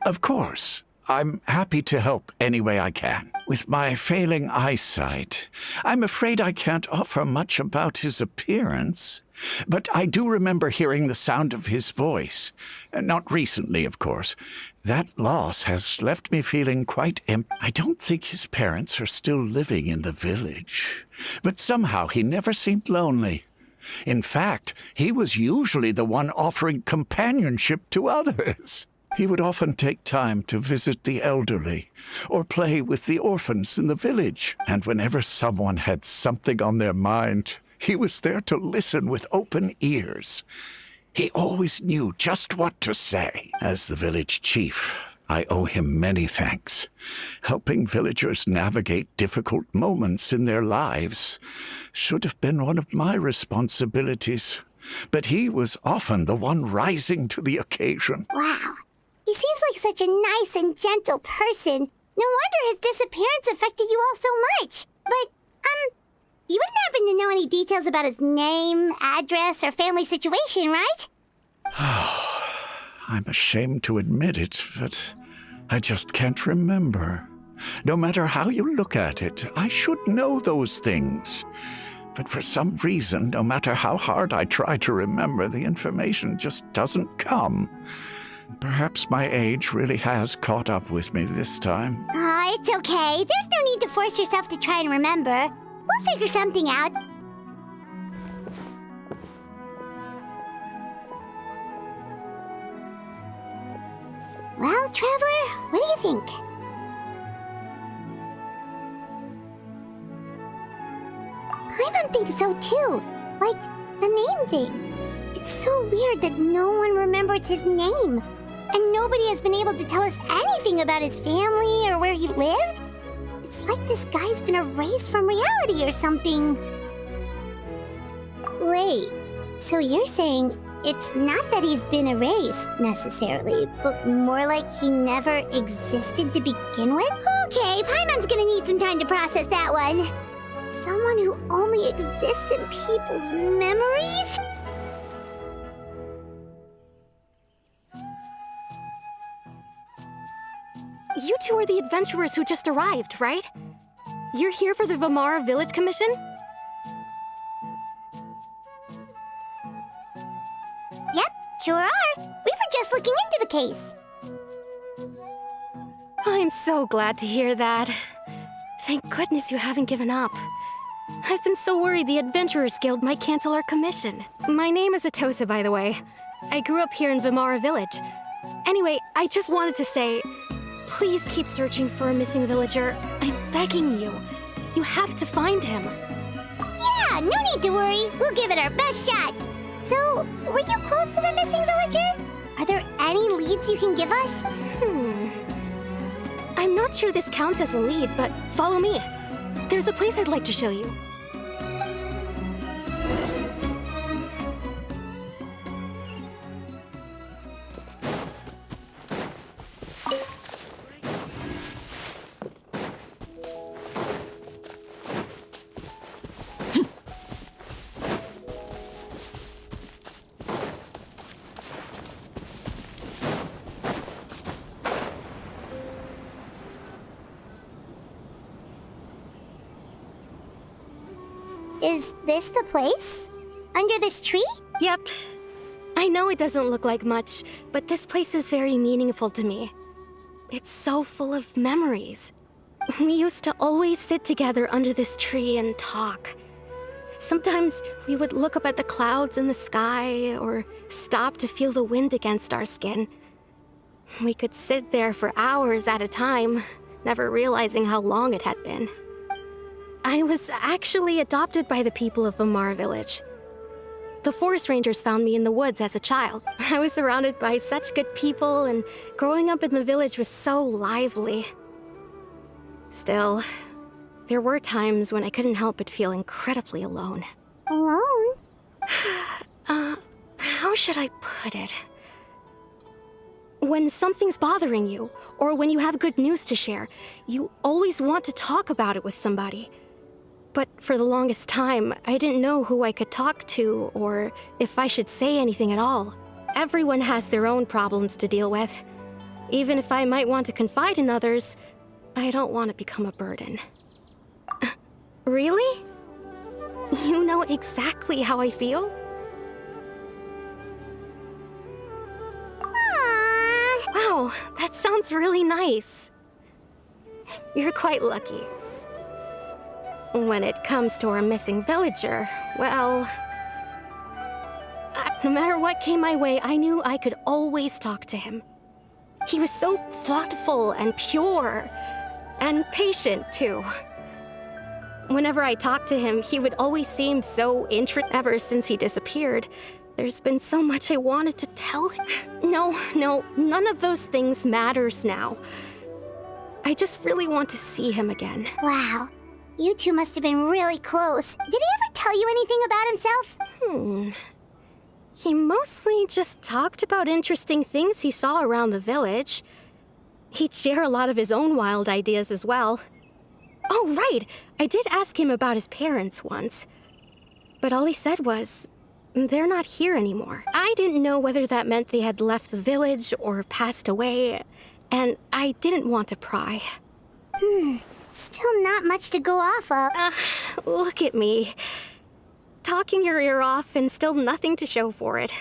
Of course. I'm happy to help any way I can. With my failing eyesight, I'm afraid I can't offer much about his appearance. But I do remember hearing the sound of his voice. Not recently, of course. That loss has left me feeling quite empty. I don't think his parents are still living in the village. But somehow he never seemed lonely. In fact, he was usually the one offering companionship to others. He would often take time to visit the elderly or play with the orphans in the village. And whenever someone had something on their mind, he was there to listen with open ears. He always knew just what to say. As the village chief, I owe him many thanks. Helping villagers navigate difficult moments in their lives should have been one of my responsibilities. But he was often the one rising to the occasion. Wow. He seems like such a nice and gentle person. No wonder his disappearance affected you all so much. But, you wouldn't happen to know any details about his name, address, or family situation, right? I'm ashamed to admit it, but I just can't remember. No matter how you look at it, I should know those things. But for some reason, no matter how hard I try to remember, the information just doesn't come. Perhaps my age really has caught up with me this time. It's okay. There's no need to force yourself to try and remember. We'll figure something out. Well, Traveler, what do you think? Paimon thinks so too. Like, the name thing. It's so weird that no one remembers his name. And nobody has been able to tell us anything about his family or where he lived. It's like this guy's been erased from reality or something. Wait, so you're saying it's not that he's been erased, necessarily, but more like he never existed to begin with? Okay, Paimon's gonna need some time to process that one. Someone who only exists in people's memories? You two are the adventurers who just arrived, right? You're here for the Vimara Village Commission? Yep, sure are. We were just looking into the case. I'm so glad to hear that. Thank goodness you haven't given up. I've been so worried the Adventurers Guild might cancel our commission. My name is Atosa, by the way. I grew up here in Vimara Village. Anyway, I just wanted to say, please keep searching for a missing villager. I'm begging you. You have to find him. Yeah, no need to worry. We'll give it our best shot. So, were you close to the missing villager? Are there any leads you can give us? I'm not sure this counts as a lead, but follow me. There's a place I'd like to show you. Is this the place? Under this tree? Yep. I know it doesn't look like much, but this place is very meaningful to me. It's so full of memories. We used to always sit together under this tree and talk. Sometimes we would look up at the clouds in the sky or stop to feel the wind against our skin. We could sit there for hours at a time, never realizing how long it had been. I was actually adopted by the people of Vimara Village. The forest rangers found me in the woods as a child. I was surrounded by such good people, and growing up in the village was so lively. Still, there were times when I couldn't help but feel incredibly alone. Alone? How should I put it? When something's bothering you, or when you have good news to share, you always want to talk about it with somebody. But for the longest time, I didn't know who I could talk to, or if I should say anything at all. Everyone has their own problems to deal with. Even if I might want to confide in others, I don't want to become a burden. Really? You know exactly how I feel? Aww. Wow, that sounds really nice. You're quite lucky. When it comes to our missing villager, well... no matter what came my way, I knew I could always talk to him. He was so thoughtful and pure, and patient, too. Whenever I talked to him, he would always seem so interested. Ever since he disappeared, there's been so much I wanted to tell him. No, none of those things matters now. I just really want to see him again. Wow. You two must have been really close. Did he ever tell you anything about himself? He mostly just talked about interesting things he saw around the village. He'd share a lot of his own wild ideas as well. Oh, right! I did ask him about his parents once. But all he said was, they're not here anymore. I didn't know whether that meant they had left the village or passed away, and I didn't want to pry. Still not much to go off of. Look at me. Talking your ear off and still nothing to show for it.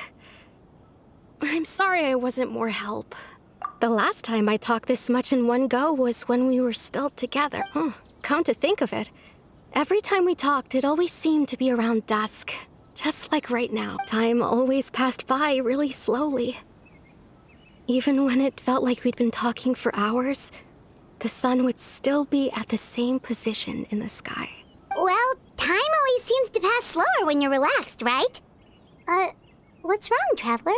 I'm sorry I wasn't more help. The last time I talked this much in one go was when we were still together. Come to think of it, every time we talked, it always seemed to be around dusk. Just like right now. Time always passed by really slowly. Even when it felt like we'd been talking for hours, the sun would still be at the same position in the sky. Well, time always seems to pass slower when you're relaxed, right? What's wrong, Traveler?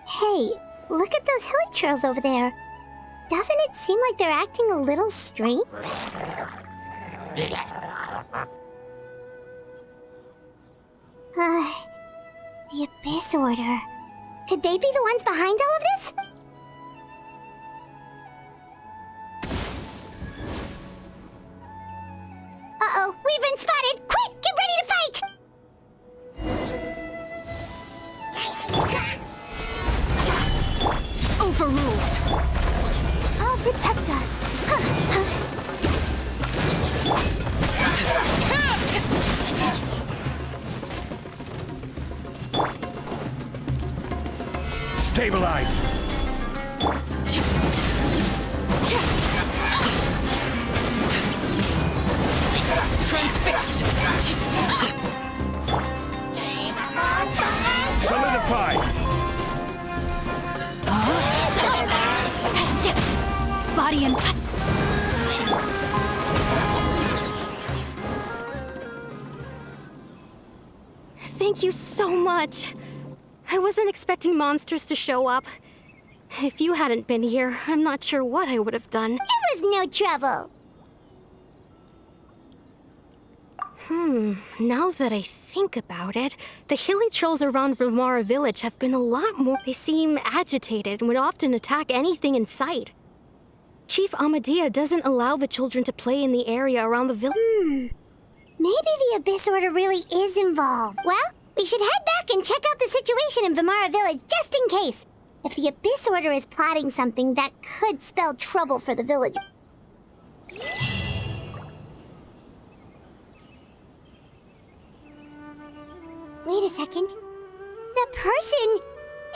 Hey, look at those hilly trails over there. Doesn't it seem like they're acting a little strange? The Abyss Order. Could they be the ones behind all of this? Uh-oh, we've been spotted! Quick, get ready to fight! Overruled! I'll protect us. Stabilize! Transfixed! Solidify! Body and... Thank you so much. I wasn't expecting monsters to show up. If you hadn't been here, I'm not sure what I would have done. It was no trouble. Now that I think about it, the hilly trolls around Vilmara village have been a lot more... They seem agitated and would often attack anything in sight. Chief Amadea doesn't allow the children to play in the area around the village. Maybe the Abyss Order really is involved. Well, we should head back and check out the situation in Vilmara village just in case. If the Abyss Order is plotting something that could spell trouble for the village. Wait a second. That person...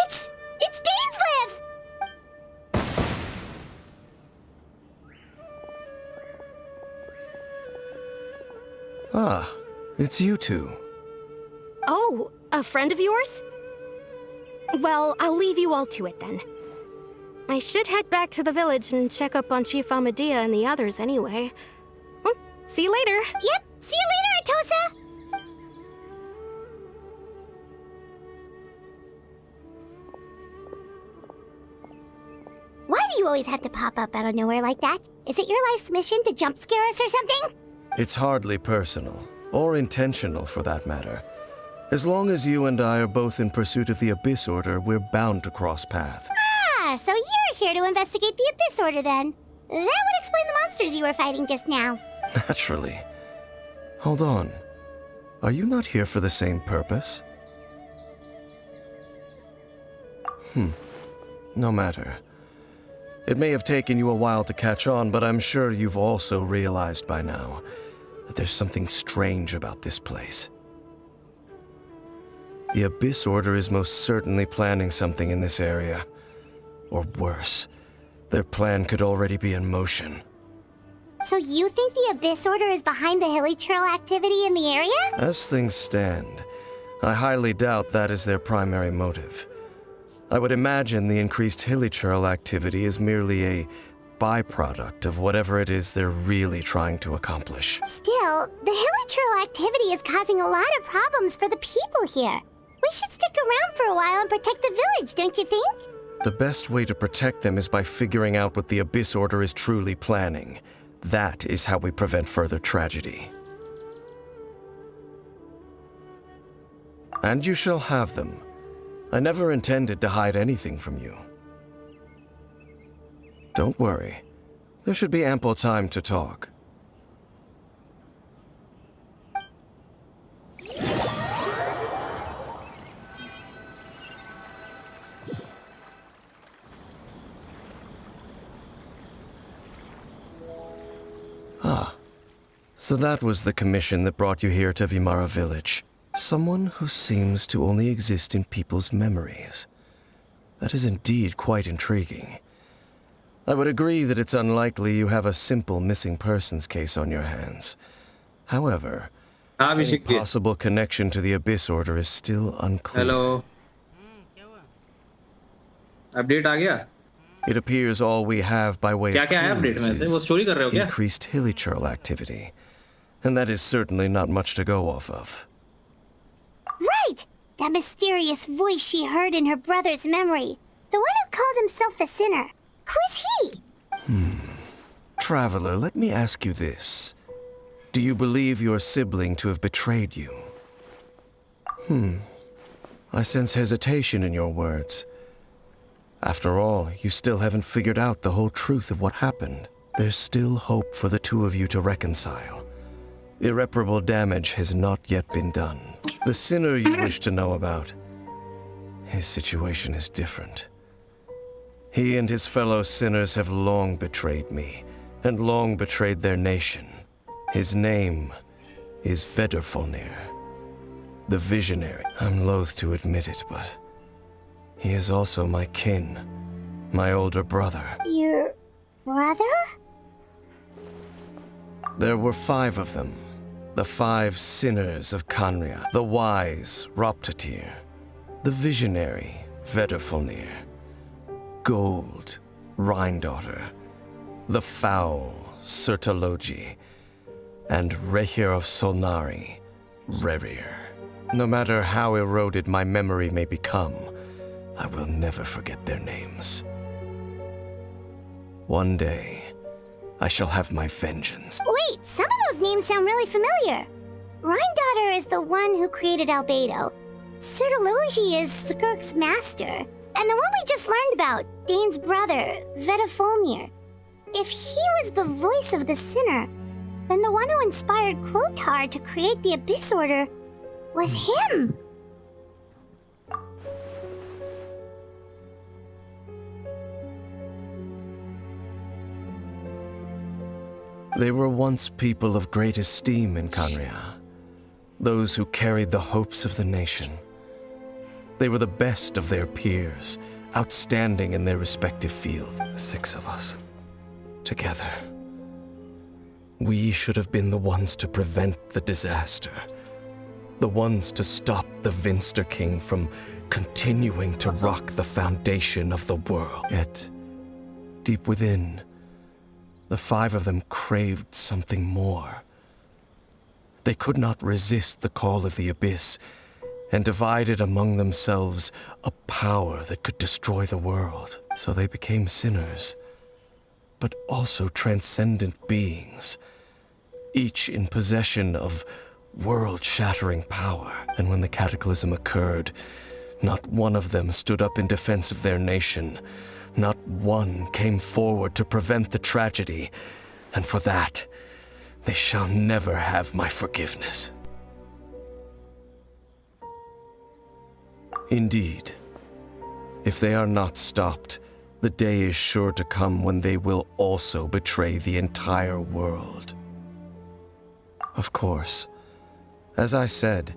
It's Dainsleif! Ah, it's you two. Oh, a friend of yours? Well, I'll leave you all to it then. I should head back to the village and check up on Chief Amadea and the others anyway. Well, see you later. Yep, see you later, Atosa! Why do you always have to pop up out of nowhere like that? Is it your life's mission to jump scare us or something? It's hardly personal, or intentional for that matter. As long as you and I are both in pursuit of the Abyss Order, we're bound to cross paths. Ah, so you're you're here to investigate the Abyss Order then. That would explain the monsters you were fighting just now. Naturally. Hold on. Are you not here for the same purpose? No matter. It may have taken you a while to catch on, but I'm sure you've also realized by now that there's something strange about this place. The Abyss Order is most certainly planning something in this area. Or worse, their plan could already be in motion. So you think the Abyss Order is behind the hilly trail activity in the area? As things stand, I highly doubt that is their primary motive. I would imagine the increased hilly trail activity is merely a byproduct of whatever it is they're really trying to accomplish. Still, the hilly trail activity is causing a lot of problems for the people here. We should stick around for a while and protect the village, don't you think? The best way to protect them is by figuring out what the Abyss Order is truly planning. That is how we prevent further tragedy. And you shall have them. I never intended to hide anything from you. Don't worry. There should be ample time to talk. So that was the commission that brought you here to Vimara Village. Someone who seems to only exist in people's memories. That is indeed quite intriguing. I would agree that it's unlikely you have a simple missing persons case on your hands. However, any possible connection to the Abyss Order is still unclear. Hello. Update आ गया? It appears all we have by way of update clues में से? वो story कर रहे हो is क्या? increased hilly trail activity. And that is certainly not much to go off of. Right! That mysterious voice she heard in her brother's memory. The one who called himself a sinner. Who is he? Traveler, let me ask you this. Do you believe your sibling to have betrayed you? I sense hesitation in your words. After all, you still haven't figured out the whole truth of what happened. There's still hope for the two of you to reconcile. Irreparable damage has not yet been done. The sinner you wish to know about, his situation is different. He and his fellow sinners have long betrayed me, and long betrayed their nation. His name is Vedrfolnir, the Visionary. I'm loath to admit it, but he is also my kin, my older brother. Your brother? There were 5 of them. The 5 sinners of Khaenri'ah, the wise Roptatyr, the visionary Vedrfolnir, Gold Rhine-daughter, the foul Sertologi, and Rehir of Solnari, Rerir. No matter how eroded my memory may become, I will never forget their names. One day, I shall have my vengeance. Wait, some of those names sound really familiar. Rhine-daughter is the one who created Albedo. Sertologi is Skirk's master. And the one we just learned about, Dane's brother, Vedrfolnir. If he was the voice of the sinner, then the one who inspired Clothar to create the Abyss Order was him. They were once people of great esteem in Khaenri'ah, those who carried the hopes of the nation. They were the best of their peers, outstanding in their respective field. 6 of us, together. We should have been the ones to prevent the disaster, the ones to stop the Vinster King from continuing to rock the foundation of the world. Yet, deep within, the 5 of them craved something more. They could not resist the call of the Abyss, and divided among themselves a power that could destroy the world. So they became sinners, but also transcendent beings, each in possession of world-shattering power. And when the cataclysm occurred, not one of them stood up in defense of their nation. Not one came forward to prevent the tragedy, and for that, they shall never have my forgiveness. Indeed, if they are not stopped, the day is sure to come when they will also betray the entire world. Of course, as I said,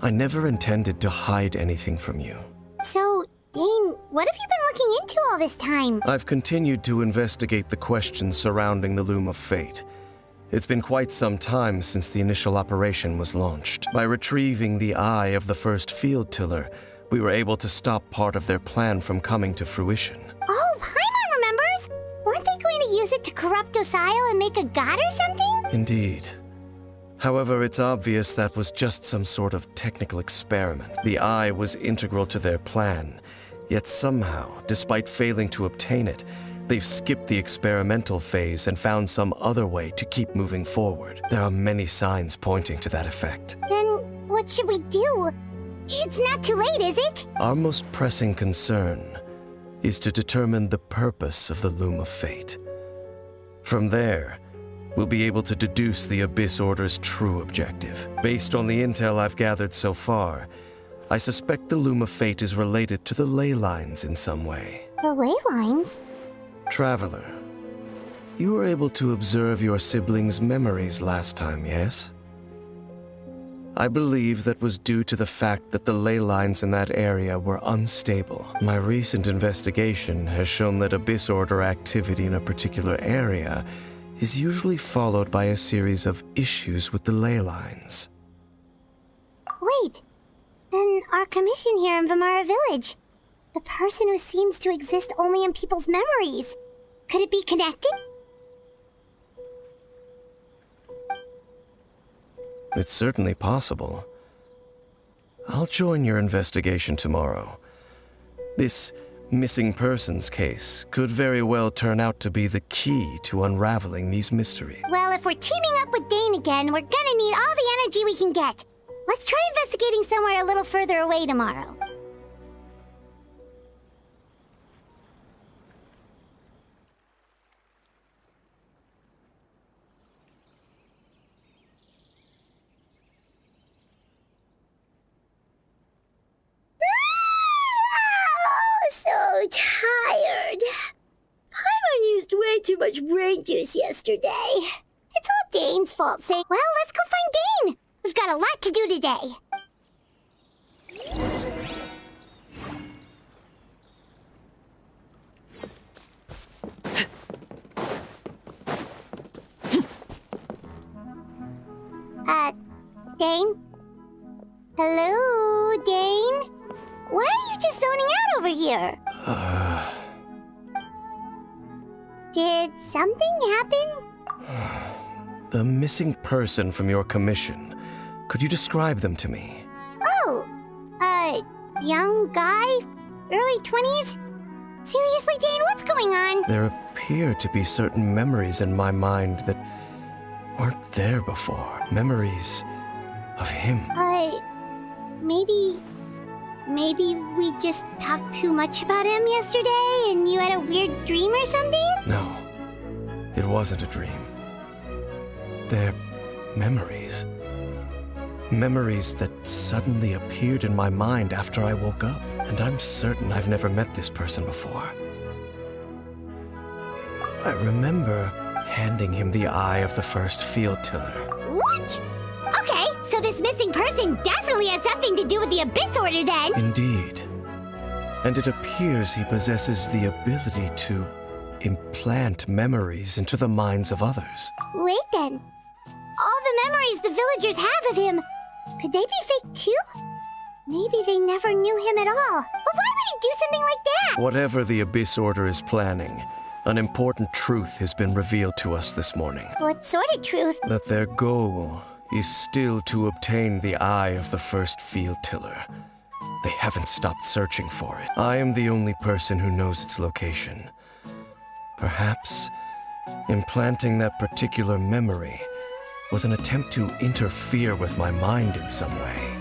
I never intended to hide anything from you. So, Dane, what have you been looking into all this time? I've continued to investigate the questions surrounding the Loom of Fate. It's been quite some time since the initial operation was launched. By retrieving the eye of the first field tiller, we were able to stop part of their plan from coming to fruition. Oh, Paimon remembers! Weren't they going to use it to corrupt Osial and make a god or something? Indeed. However, it's obvious that was just some sort of technical experiment. The eye was integral to their plan, yet somehow, despite failing to obtain it, they've skipped the experimental phase and found some other way to keep moving forward. There are many signs pointing to that effect. Then, what should we do? It's not too late, is it? Our most pressing concern is to determine the purpose of the Loom of Fate. From there, we'll be able to deduce the Abyss Order's true objective. Based on the intel I've gathered so far, I suspect the Loom of Fate is related to the ley lines in some way. The ley lines? Traveler, you were able to observe your siblings' memories last time, yes? I believe that was due to the fact that the ley lines in that area were unstable. My recent investigation has shown that Abyss Order activity in a particular area is usually followed by a series of issues with the ley lines. Wait, then our commission here in Vimara Village, the person who seems to exist only in people's memories, could it be connected? It's certainly possible. I'll join your investigation tomorrow. This missing persons case could very well turn out to be the key to unraveling these mysteries. Well, if we're teaming up with Dane again, we're gonna need all the energy we can get. Let's try investigating somewhere a little further away tomorrow. So tired. Paimon used way too much brain juice yesterday. It's all Dane's fault, say. Well, let's go find Dane. We've got a lot to do today. Dane? Hello, Dane? Why are you just zoning out over here? Did something happen? The missing person from your commission. Could you describe them to me? Oh, young guy? Early 20s? Seriously, Dane, what's going on? There appear to be certain memories in my mind that weren't there before. Memories of him. Maybe we just talked too much about him yesterday and you had a weird dream or something? No, it wasn't a dream. They're memories. Memories that suddenly appeared in my mind after I woke up. And I'm certain I've never met this person before. I remember handing him the eye of the first field tiller. What? Okay, so this missing person definitely has something to do with the Abyss Order then. Indeed. And it appears he possesses the ability to implant memories into the minds of others. Wait then. All the memories the villagers have of him, could they be fake too? Maybe they never knew him at all. But why would he do something like that? Whatever the Abyss Order is planning, an important truth has been revealed to us this morning. What sort of truth? That their goal is still to obtain the eye of the first field tiller. They haven't stopped searching for it. I am the only person who knows its location. Perhaps implanting that particular memory was an attempt to interfere with my mind in some way.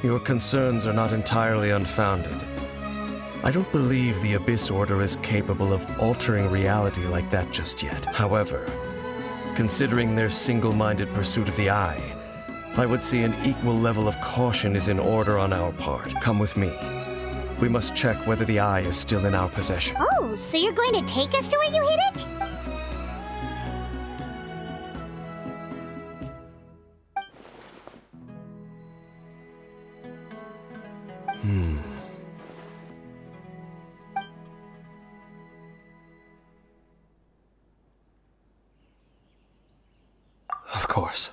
Your concerns are not entirely unfounded. I don't believe the Abyss Order is capable of altering reality like that just yet. However, considering their single-minded pursuit of the Eye, I would say an equal level of caution is in order on our part. Come with me. We must check whether the Eye is still in our possession. Oh, so you're going to take us to where you hid it? Of course.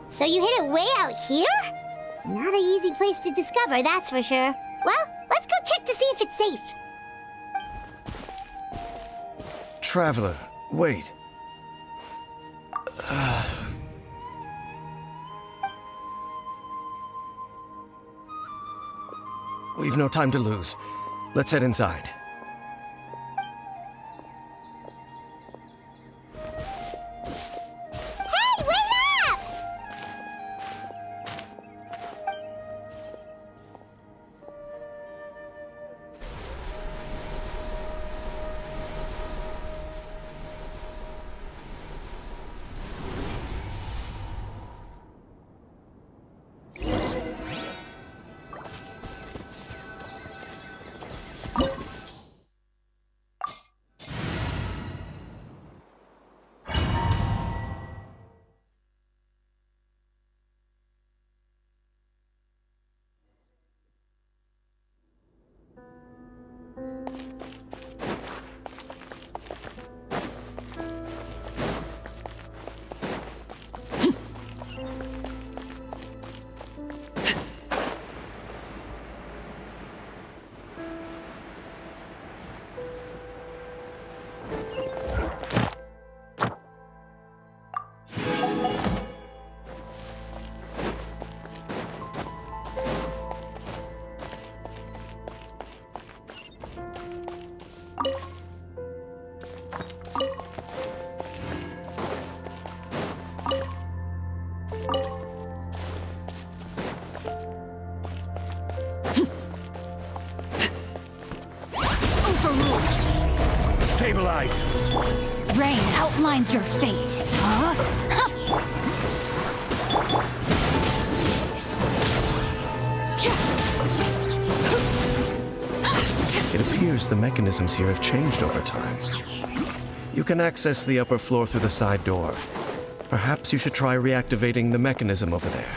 So you hid it way out here? Not an easy place to discover, that's for sure. Well, let's go check to see if it's safe. Traveler, wait. We've no time to lose. Let's head inside. Hey, wait up! Stabilize! Rain outlines your fate. Huh? It appears the mechanisms here have changed over time. You can access the upper floor through the side door. Perhaps you should try reactivating the mechanism over there.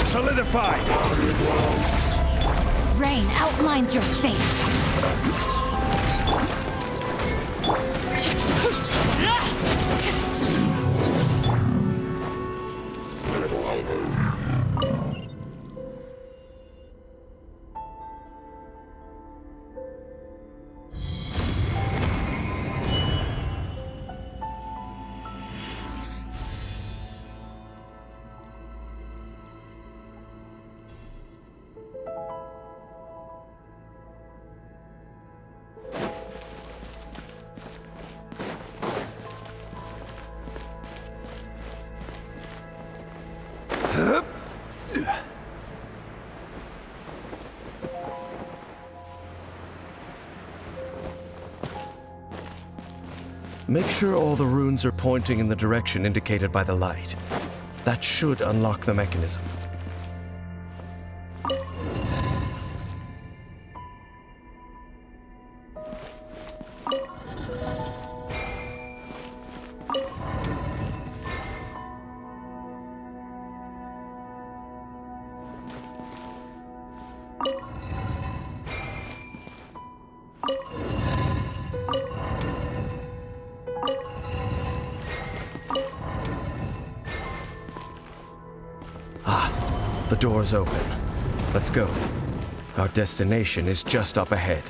Solidify! Rain outlines your fate. Make sure all the runes are pointing in the direction indicated by the light. That should unlock the mechanism. The door's open. Let's go. Our destination is just up ahead.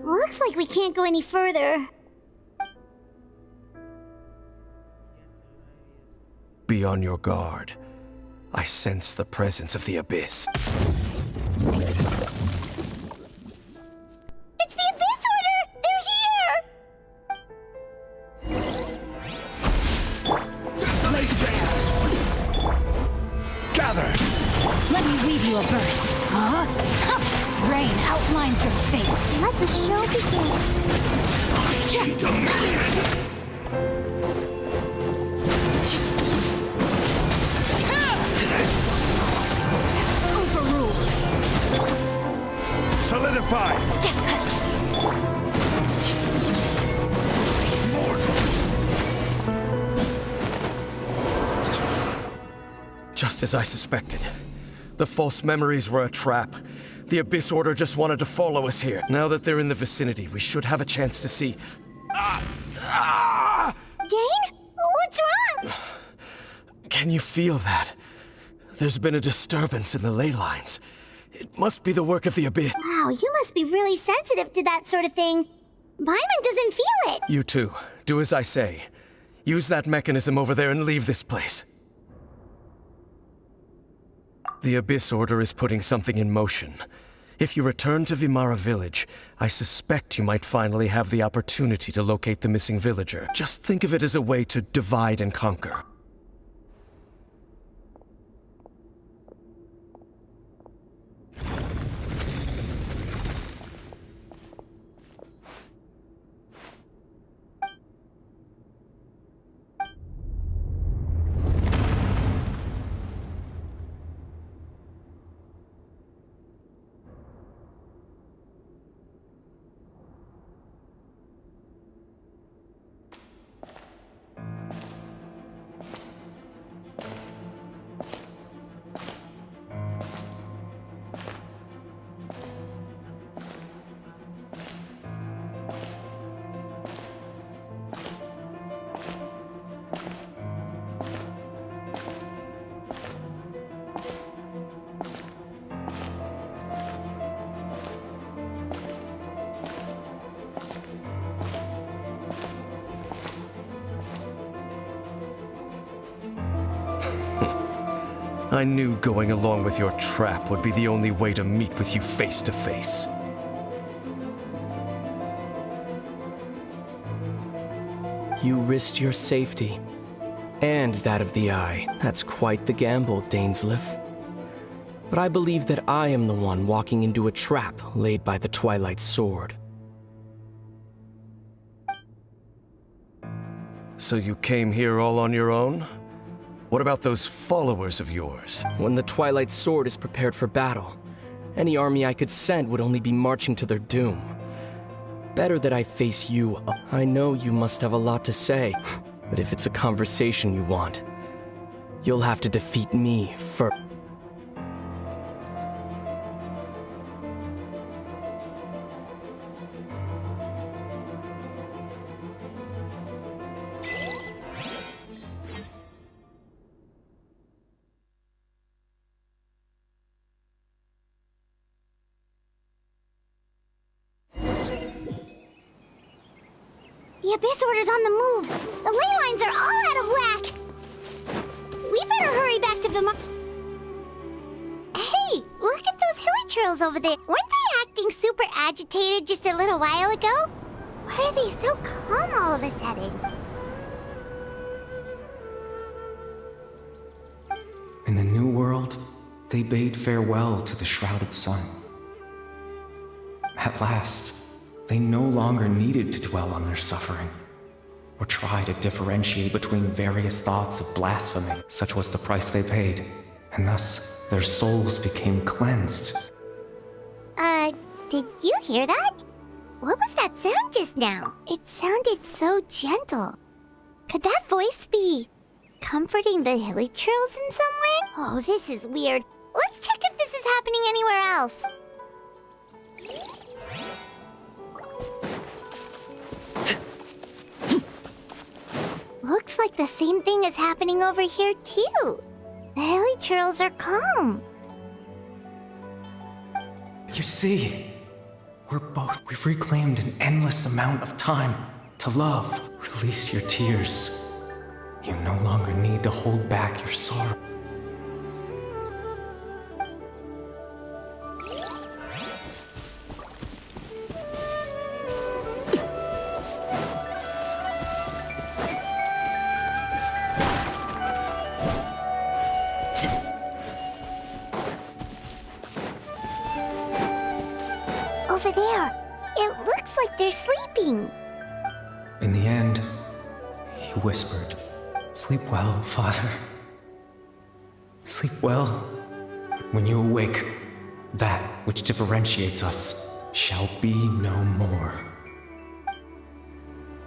Looks like we can't go any further. Be on your guard. I sense the presence of the Abyss. It's the Abyss Order! They're here! Gather! Let me weave you a verse. Huh? Rain outlines your fate. Let the show begin. Overruled. Solidify! Just as I suspected. The false memories were a trap. The Abyss Order just wanted to follow us here. Now that they're in the vicinity, we should have a chance to see. Dane? What's wrong? Can you feel that? There's been a disturbance in the ley lines. It must be the work of the Abyss. Wow, you must be really sensitive to that sort of thing. Paimon doesn't feel it. You too. Do as I say. Use that mechanism over there and leave this place. The Abyss Order is putting something in motion. If you return to Vimara Village, I suspect you might finally have the opportunity to locate the missing villager. Just think of it as a way to divide and conquer. I knew going along with your trap would be the only way to meet with you face to face. You risked your safety, and that of the Eye. That's quite the gamble, Dainsleif. But I believe that I am the one walking into a trap laid by the Twilight Sword. So you came here all on your own? What about those followers of yours? When the Twilight Sword is prepared for battle, any army I could send would only be marching to their doom. Better that I face you. I know you must have a lot to say, but if it's a conversation you want, you'll have to defeat me first. The Abyss Order's on the move. The ley lines are all out of whack. We better hurry back to Vimar. Hey, look at those hilly trails over there. Weren't they acting super agitated just a little while ago? Why are they so calm all of a sudden? In the New World, they bade farewell to the shrouded sun. At last, they no longer needed to dwell on their suffering, or try to differentiate between various thoughts of blasphemy. Such was the price they paid, and thus their souls became cleansed. Did you hear that? What was that sound just now? It sounded so gentle. Could that voice be comforting the hilly trails in some way? Oh, this is weird. Let's check if this is happening anywhere else. Looks like the same thing is happening over here, too. The hilly trails are calm. You see, we've reclaimed an endless amount of time to love. Release your tears. You no longer need to hold back your sorrow. Over there, it looks like they're sleeping. In the end, he whispered, "Sleep well, Father. Sleep well. When you awake, that which differentiates us shall be no more."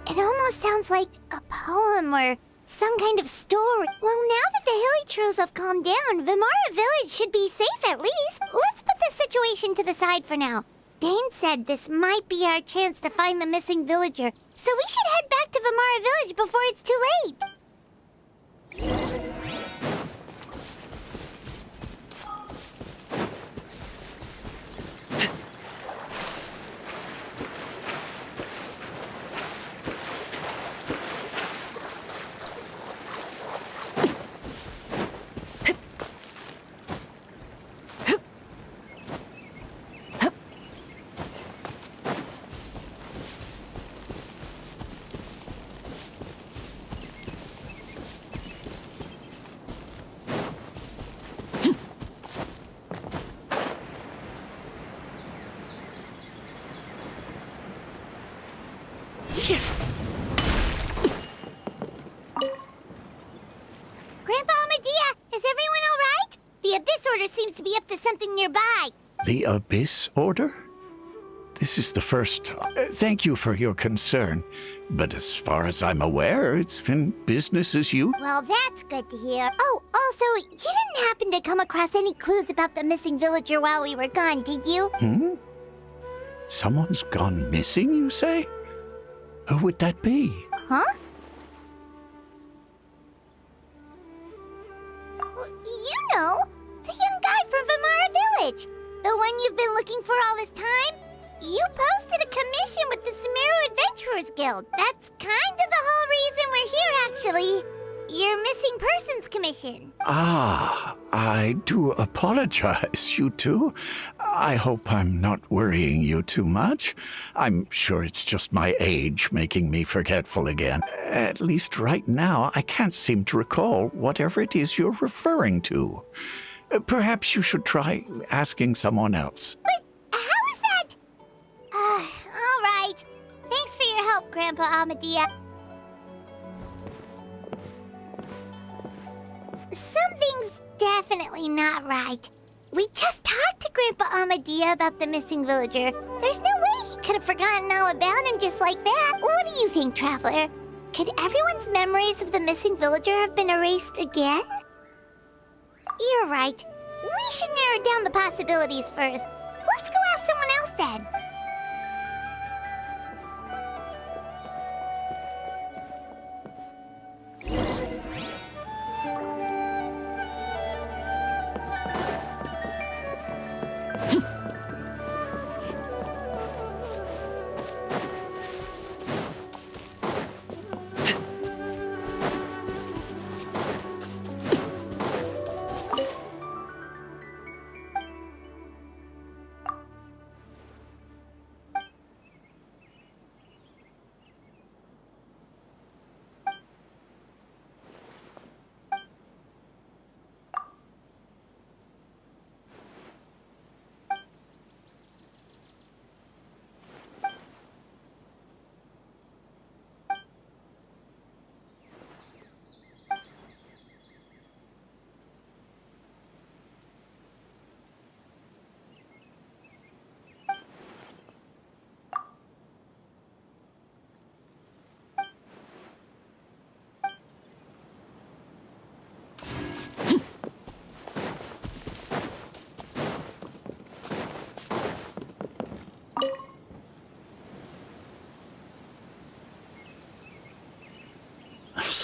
It almost sounds like a poem or some kind of story. Well, now that the hilly trails have calmed down, Vimara Village should be safe at least. Let's put this situation to the side for now. Dane said this might be our chance to find the missing villager, so we should head back to Vimara Village before it's too late. Grandpa Amadea, is everyone all right? The Abyss Order seems to be up to something nearby. The Abyss Order? This is the first. Thank you for your concern. But as far as I'm aware, it's been business as usual. Well, that's good to hear. Oh, also, you didn't happen to come across any clues about the missing villager while we were gone, did you? Someone's gone missing, you say? Who would that be? Huh? You know, the young guy from Vimara Village. The one you've been looking for all this time. You posted a commission with the Sumeru Adventurers Guild. That's kind of the whole reason we're here, actually. Your missing persons commission. Ah, I do apologize, you two. I hope I'm not worrying you too much. I'm sure it's just my age making me forgetful again. At least right now, I can't seem to recall whatever it is you're referring to. Perhaps you should try asking someone else. But how is that? All right. Thanks for your help, Grandpa Amadea. Something's definitely not right. We just talked to Grandpa Amadea about the missing villager. There's no way he could have forgotten all about him just like that. What do you think, Traveler? Could everyone's memories of the missing villager have been erased again? You're right. We should narrow down the possibilities first. Let's go ask someone else then.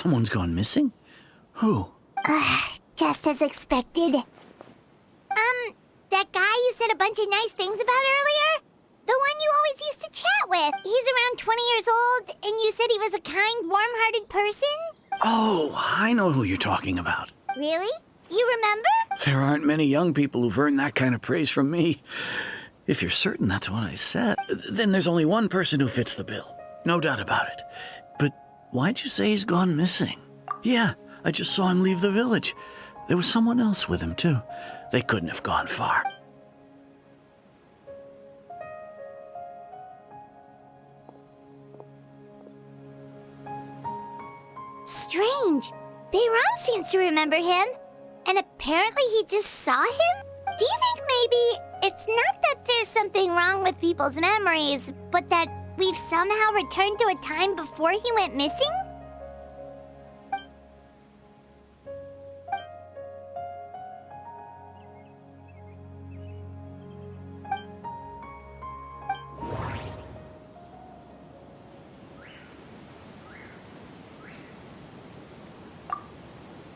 Someone's gone missing? Who? Just as expected. That guy you said a bunch of nice things about earlier? The one you always used to chat with. He's around 20 years old, and you said he was a kind, warm-hearted person? Oh, I know who you're talking about. Really? You remember? There aren't many young people who've earned that kind of praise from me. If you're certain that's what I said, then there's only one person who fits the bill. No doubt about it. But why'd you say he's gone missing? Yeah, I just saw him leave the village. There was someone else with him, too. They couldn't have gone far. Strange. Bayram seems to remember him. And apparently he just saw him? Do you think maybe it's not that there's something wrong with people's memories, but that we've somehow returned to a time before he went missing?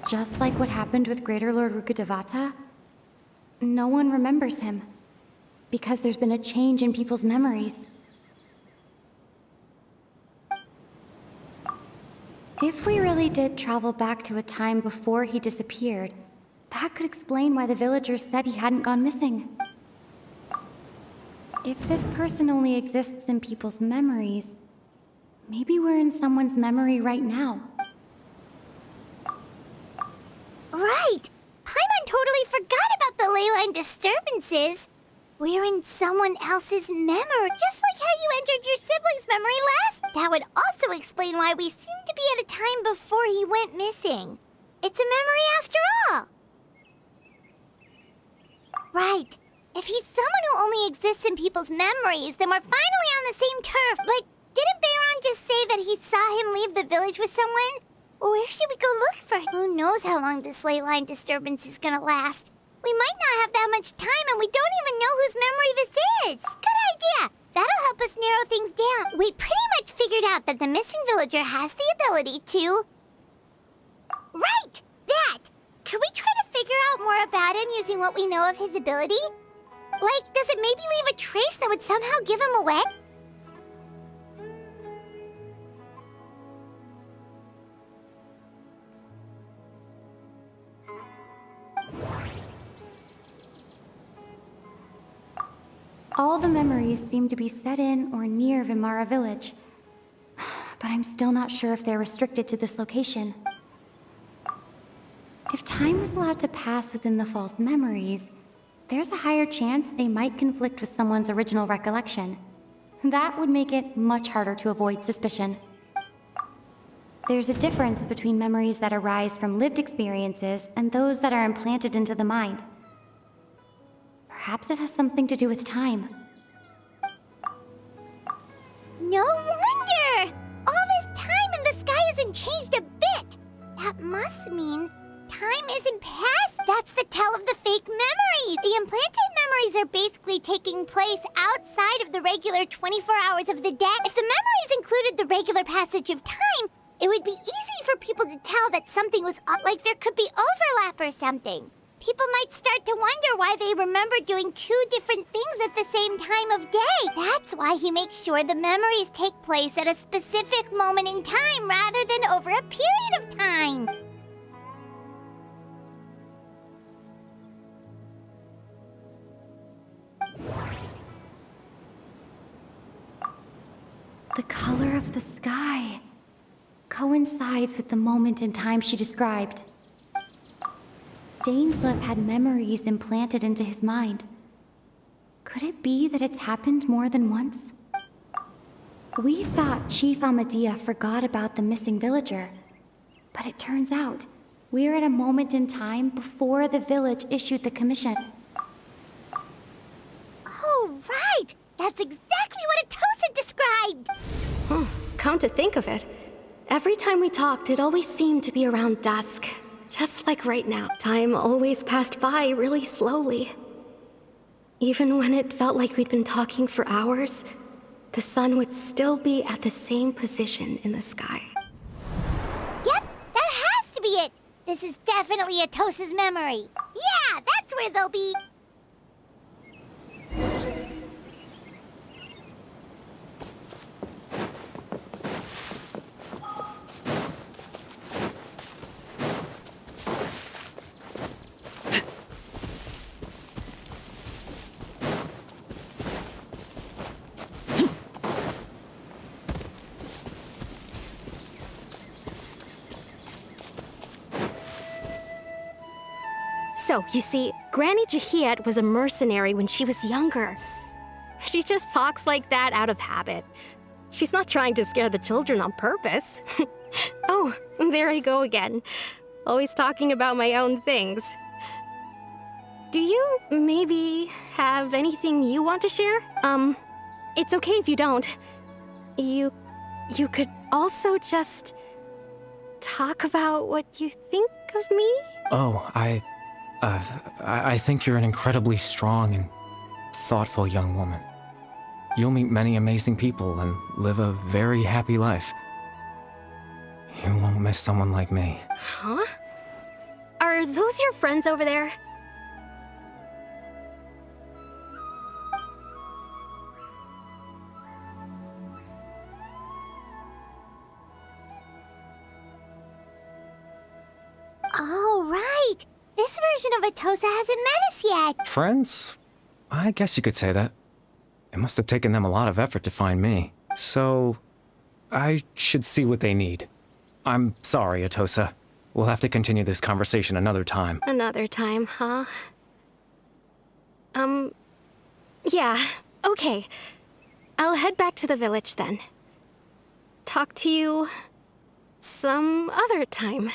Just like what happened with Greater Lord Rukkhadevata, no one remembers him, because there's been a change in people's memories. If we really did travel back to a time before he disappeared, that could explain why the villagers said he hadn't gone missing. If this person only exists in people's memories, maybe we're in someone's memory right now. Right! Paimon totally forgot about the ley line disturbances. We're in someone else's memory, just like how you entered your sibling's memory last. That would also explain why we seem to be at a time before he went missing. It's a memory after all. Right. If he's someone who only exists in people's memories, then we're finally on the same turf. But didn't Bayron just say that he saw him leave the village with someone? Where should we go look for him? Who knows how long this ley line disturbance is gonna last? We might not have that much time, and we don't even know whose memory this is. Good idea. That'll help us narrow things down. We pretty much figured out that the missing villager has the ability to... Right! That! Can we try to figure out more about him using what we know of his ability? Like, does it maybe leave a trace that would somehow give him away? All the memories seem to be set in or near Vimara village, but I'm still not sure if they're restricted to this location. If time was allowed to pass within the false memories, there's a higher chance they might conflict with someone's original recollection. That would make it much harder to avoid suspicion. There's a difference between memories that arise from lived experiences and those that are implanted into the mind. Perhaps it has something to do with time. No wonder! All this time and the sky hasn't changed a bit! That must mean time isn't past. That's the tell of the fake memories. The implanted memories are basically taking place outside of the regular 24 hours of the day. If the memories included the regular passage of time, it would be easy for people to tell that something was up, like there could be overlap or something. People might start to wonder why they remember doing two different things at the same time of day. That's why he makes sure the memories take place at a specific moment in time rather than over a period of time. The color of the sky coincides with the moment in time she described. Dainslev had memories implanted into his mind. Could it be that it's happened more than once? We thought Chief Amadea forgot about the missing villager, but it turns out we're at a moment in time before the village issued the commission. Oh, right! That's exactly what Atosa described! Come to think of it, every time we talked, it always seemed to be around dusk. Just like right now. Time always passed by really slowly. Even when it felt like we'd been talking for hours, the sun would still be at the same position in the sky. Yep, see it! This is definitely Atos's memory. Yeah, that's where they'll be. So, you see, Granny Jahiet was a mercenary when she was younger. She just talks like that out of habit. She's not trying to scare the children on purpose. Oh, there I go again. Always talking about my own things. Do you maybe have anything you want to share? It's okay if you don't. You could also just talk about what you think of me? Oh, I think you're an incredibly strong and thoughtful young woman. You'll meet many amazing people and live a very happy life. You won't miss someone like me. Huh? Are those your friends over there? Oh, right! This version of Atosa hasn't met us yet! Friends? I guess you could say that. It must have taken them a lot of effort to find me. So, I should see what they need. I'm sorry, Atosa. We'll have to continue this conversation another time. Another time, huh? Yeah, okay. I'll head back to the village then. Talk to you some other time.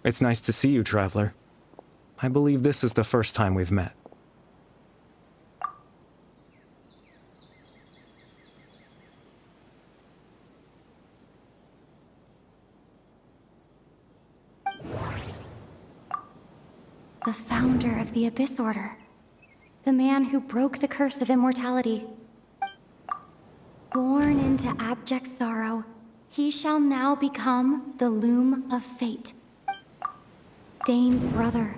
It's nice to see you, Traveler. I believe this is the first time we've met. The founder of the Abyss Order. The man who broke the curse of immortality. Born into abject sorrow, he shall now become the Loom of Fate. Dane's brother,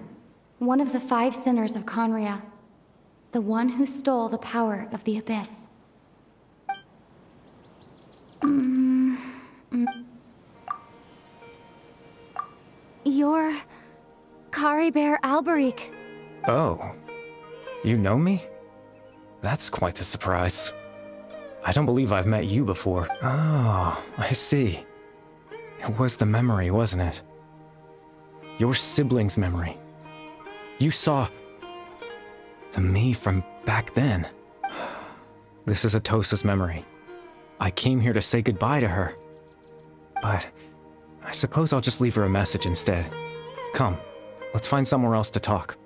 one of the 5 sinners of Conria, the one who stole the power of the Abyss. You're Caribert Alberic. Oh. You know me? That's quite the surprise. I don't believe I've met you before. Oh, I see. It was the memory, wasn't it? Your sibling's memory. You saw the me from back then. This is Atosa's memory. I came here to say goodbye to her. But I suppose I'll just leave her a message instead. Come, let's find somewhere else to talk.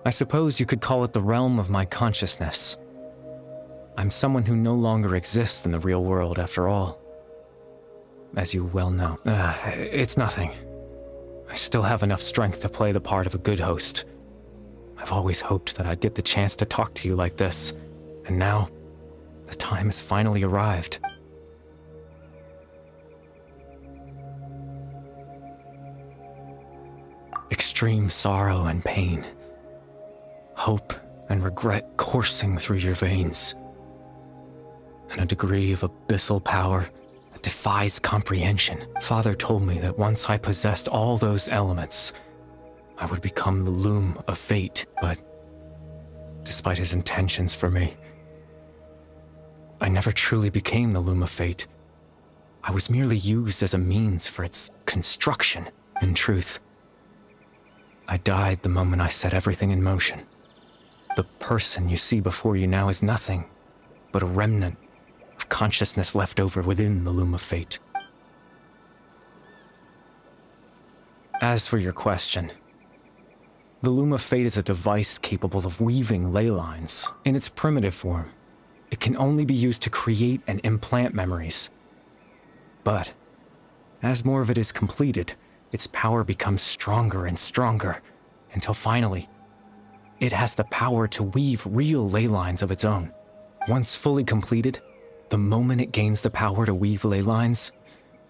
I suppose you could call it the realm of my consciousness. I'm someone who no longer exists in the real world after all. As you well know. It's nothing. I still have enough strength to play the part of a good host. I've always hoped that I'd get the chance to talk to you like this, and now, the time has finally arrived. Extreme sorrow and pain. Hope and regret coursing through your veins. And a degree of abyssal power that defies comprehension. Father told me that once I possessed all those elements, I would become the loom of fate, but despite his intentions for me, I never truly became the loom of fate. I was merely used as a means for its construction. In truth, I died the moment I set everything in motion. The person you see before you now is nothing but a remnant of consciousness left over within the loom of fate. As for your question, the loom of fate is a device capable of weaving ley lines. In its primitive form, it can only be used to create and implant memories. But as more of it is completed, its power becomes stronger and stronger, until finally, it has the power to weave real ley lines of its own. Once fully completed, the moment it gains the power to weave ley lines,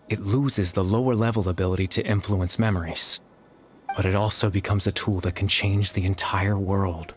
it loses the lower level ability to influence memories. But it also becomes a tool that can change the entire world.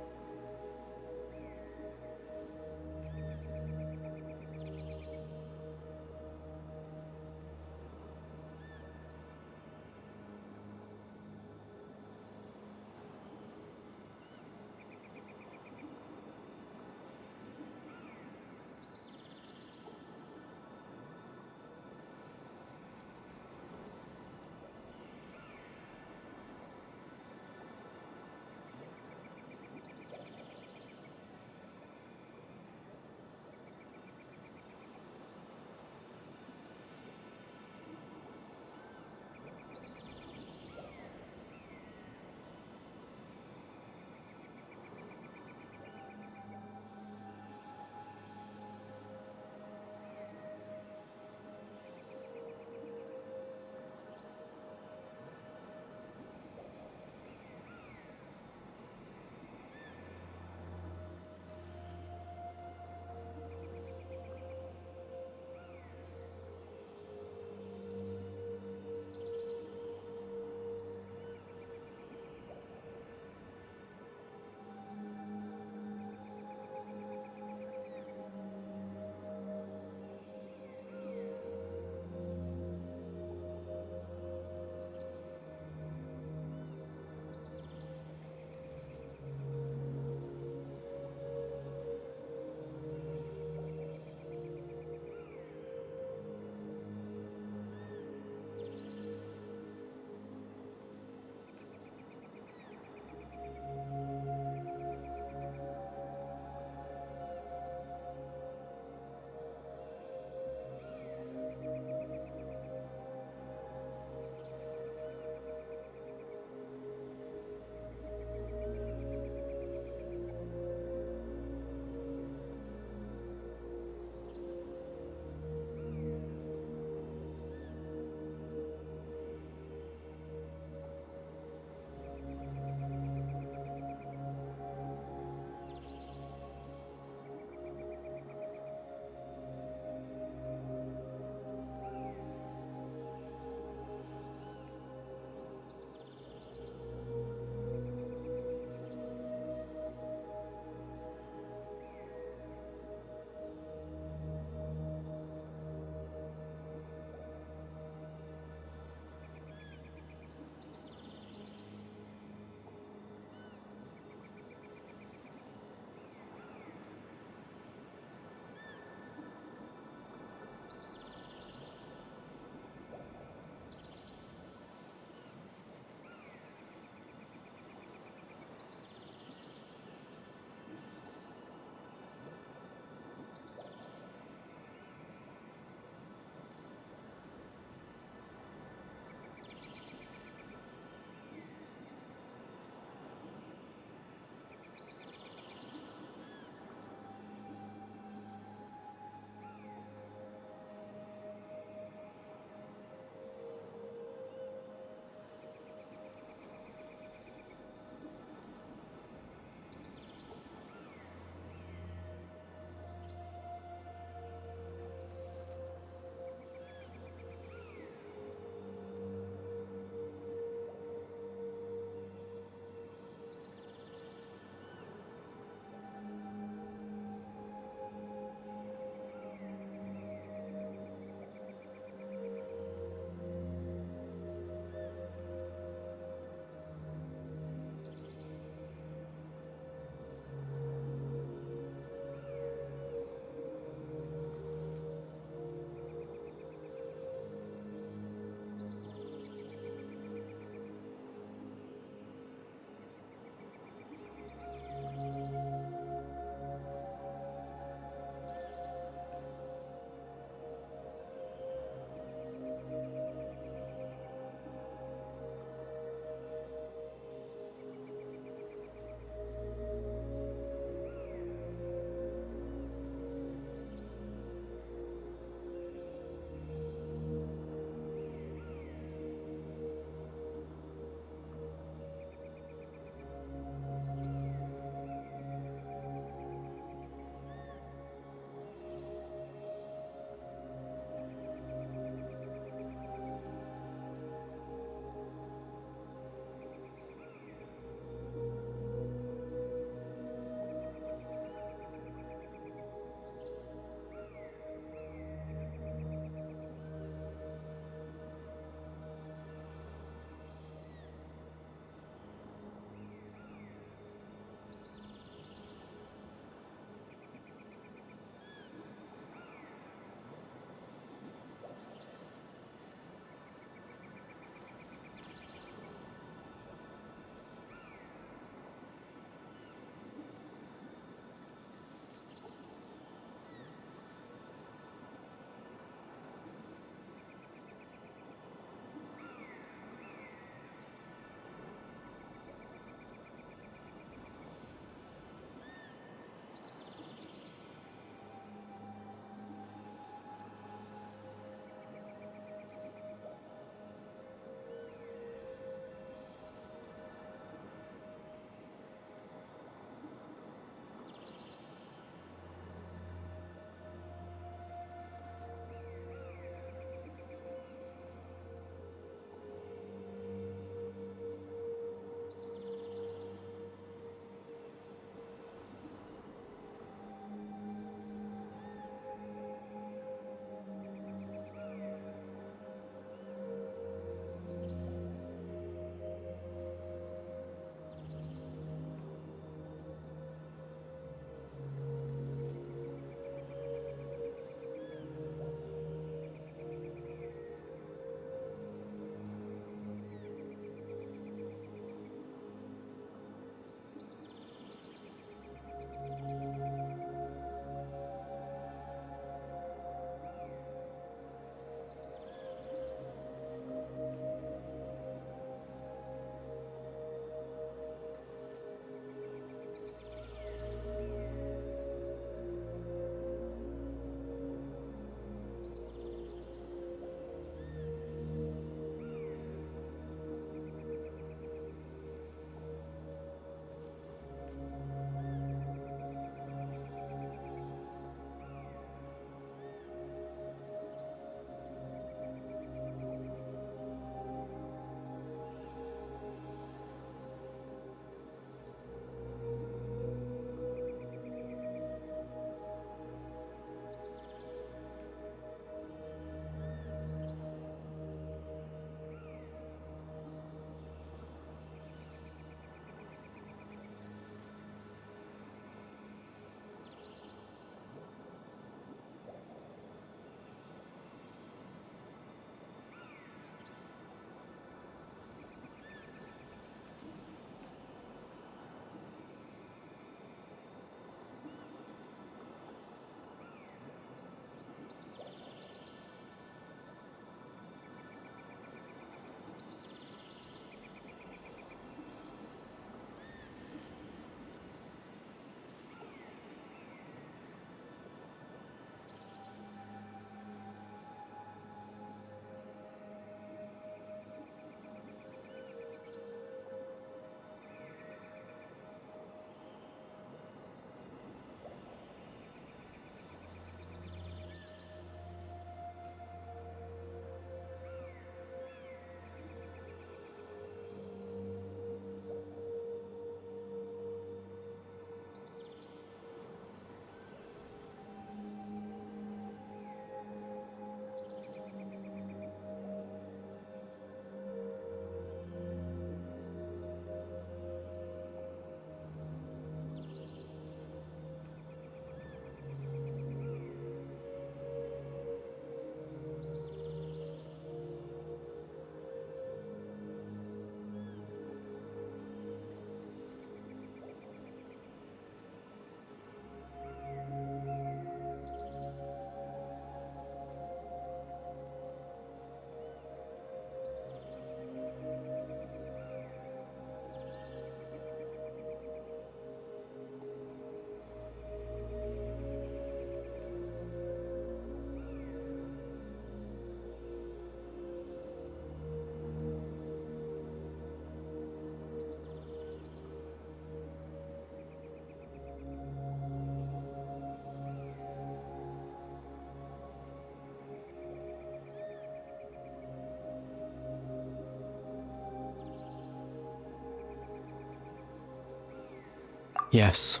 Yes.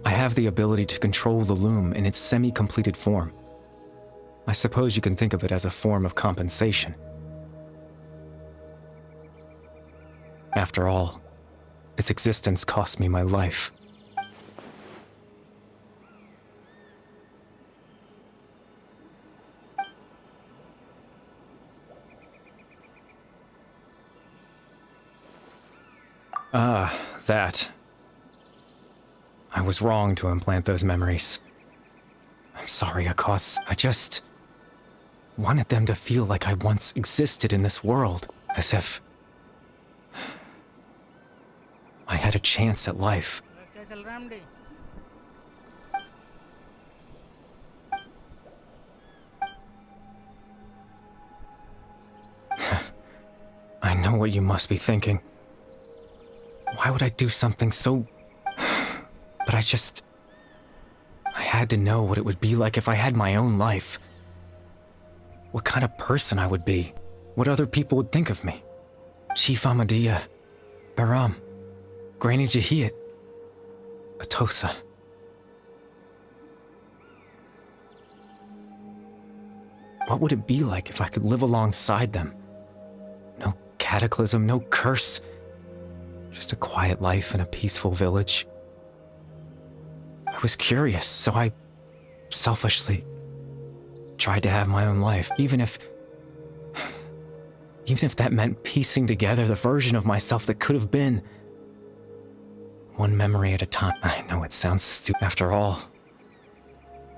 I have the ability to control the loom in its semi-completed form. I suppose you can think of it as a form of compensation. After all, its existence cost me my life. Ah, that. I was wrong to implant those memories. I'm sorry, Akos. I just wanted them to feel like I once existed in this world, as if I had a chance at life. I know what you must be thinking. Why would I do something so... But I had to know what it would be like if I had my own life. What kind of person I would be. What other people would think of me. Chief Ahmadiyya, Baram, Granny Jahiyat, Atosa. What would it be like if I could live alongside them? No cataclysm, no curse. Just a quiet life in a peaceful village. I was curious, so I selfishly tried to have my own life, even if that meant piecing together the version of myself that could have been. One memory at a time. I know it sounds stupid. After all,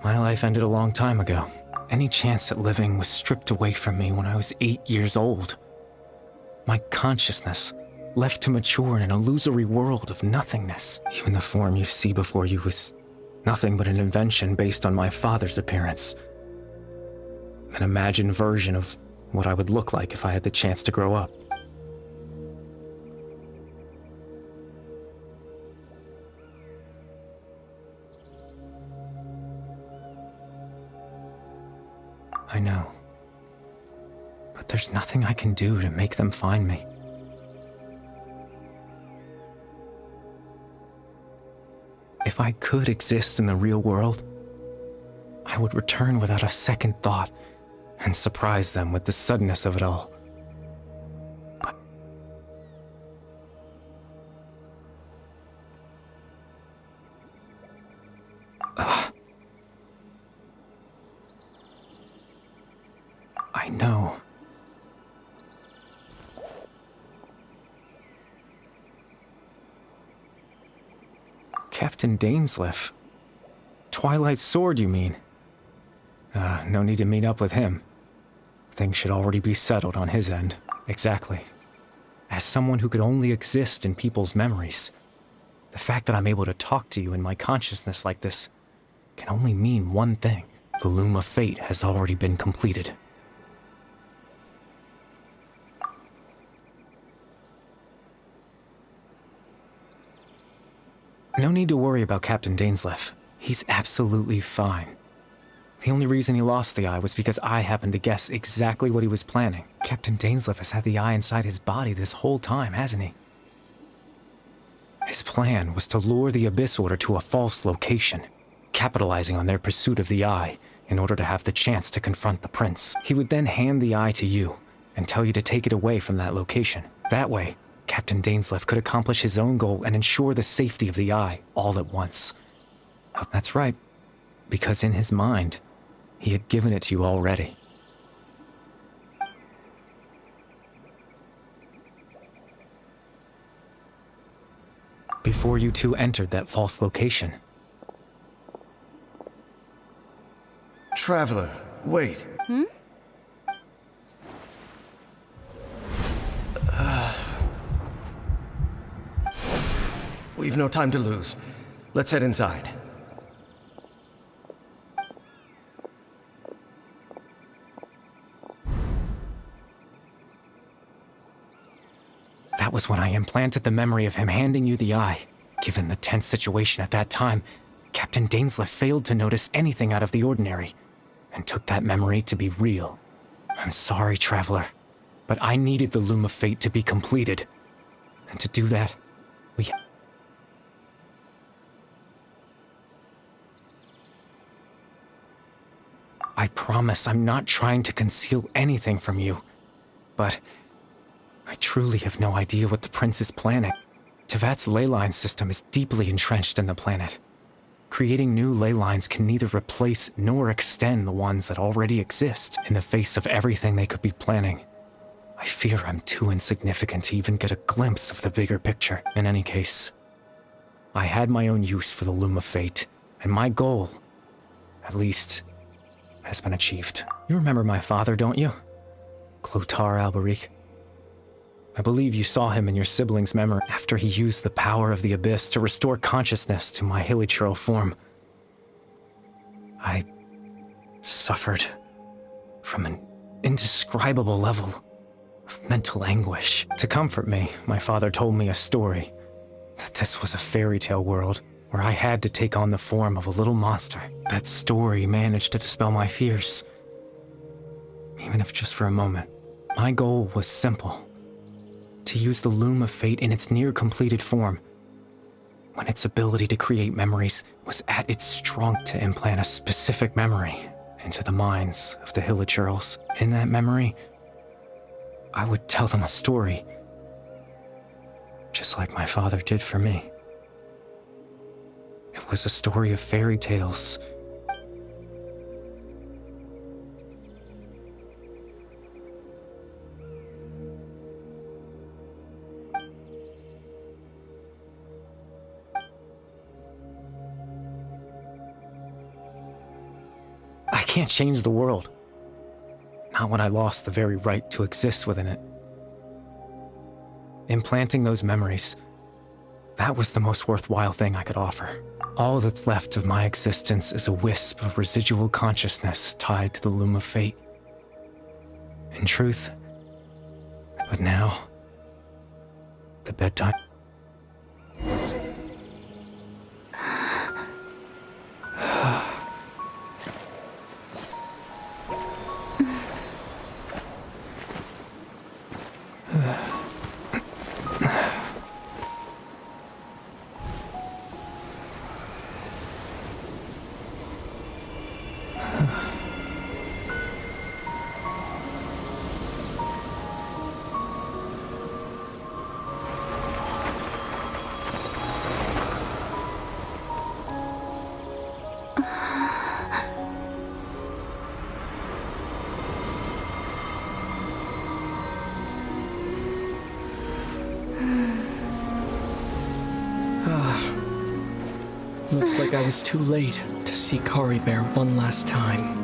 my life ended a long time ago. Any chance at living was stripped away from me when I was 8 years old. My consciousness left to mature in an illusory world of nothingness. Even the form you see before you was nothing but an invention based on my father's appearance. An imagined version of what I would look like if I had the chance to grow up. I know. But there's nothing I can do to make them find me. If I could exist in the real world, I would return without a second thought and surprise them with the suddenness of it all. But I know. Captain Dainsleif. Twilight Sword, you mean? No need to meet up with him. Things should already be settled on his end. Exactly. As someone who could only exist in people's memories, the fact that I'm able to talk to you in my consciousness like this can only mean one thing. The loom of fate has already been completed. No need to worry about Captain Dainsleif. He's absolutely fine. The only reason he lost the eye was because I happened to guess exactly what he was planning. Captain Dainsleif has had the eye inside his body this whole time, hasn't he? His plan was to lure the Abyss Order to a false location, capitalizing on their pursuit of the eye in order to have the chance to confront the prince. He would then hand the eye to you and tell you to take it away from that location. That way, Captain Dainsleif could accomplish his own goal and ensure the safety of the eye all at once. Oh, that's right, because in his mind, he had given it to you already. Before you two entered that false location. Traveler, wait. We've no time to lose. Let's head inside. That was when I implanted the memory of him handing you the eye. Given the tense situation at that time, Captain Dainsleif failed to notice anything out of the ordinary, and took that memory to be real. I'm sorry, Traveler, but I needed the Loom of Fate to be completed. And to do that, I promise I'm not trying to conceal anything from you. But I truly have no idea what the prince is planning. Tevat's ley line system is deeply entrenched in the planet. Creating new ley lines can neither replace nor extend the ones that already exist in the face of everything they could be planning. I fear I'm too insignificant to even get a glimpse of the bigger picture. In any case, I had my own use for the Loom of Fate, and my goal, at least, has been achieved. You remember my father, don't you? Clotar Alberic. I believe you saw him in your sibling's memory after he used the power of the Abyss to restore consciousness to my hilichurl form. I suffered from an indescribable level of mental anguish. To comfort me, my father told me a story, that this was a fairy tale world where I had to take on the form of a little monster. That story managed to dispel my fears, even if just for a moment. My goal was simple: to use the Loom of Fate in its near-completed form, when its ability to create memories was at its strongest, to implant a specific memory into the minds of the hilichurls. In that memory, I would tell them a story, just like my father did for me. It was a story of fairy tales. I can't change the world. Not when I lost the very right to exist within it. Implanting those memories, that was the most worthwhile thing I could offer. All that's left of my existence is a wisp of residual consciousness tied to the Loom of Fate. In truth, but now, the bedtime. Looks like I was too late to see Kari Bear one last time.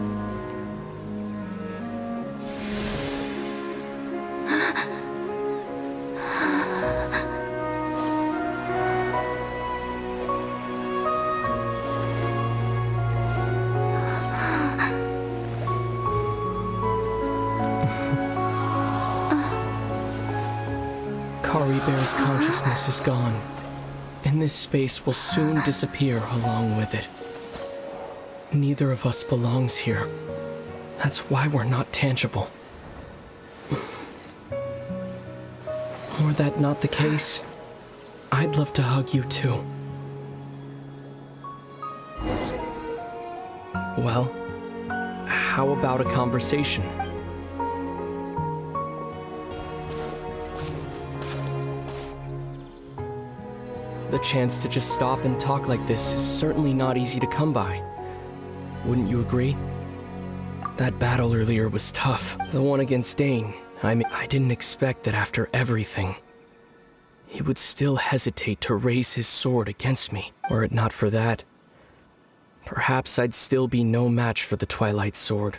Kari Bear's consciousness is gone, and this space will soon disappear along with it. Neither of us belongs here. That's why we're not tangible. Were that not the case, I'd love to hug you too. Well, how about a conversation? The chance to just stop and talk like this is certainly not easy to come by. Wouldn't you agree? That battle earlier was tough. The one against Dane. I didn't expect that after everything, he would still hesitate to raise his sword against me. Were it not for that, perhaps I'd still be no match for the Twilight Sword.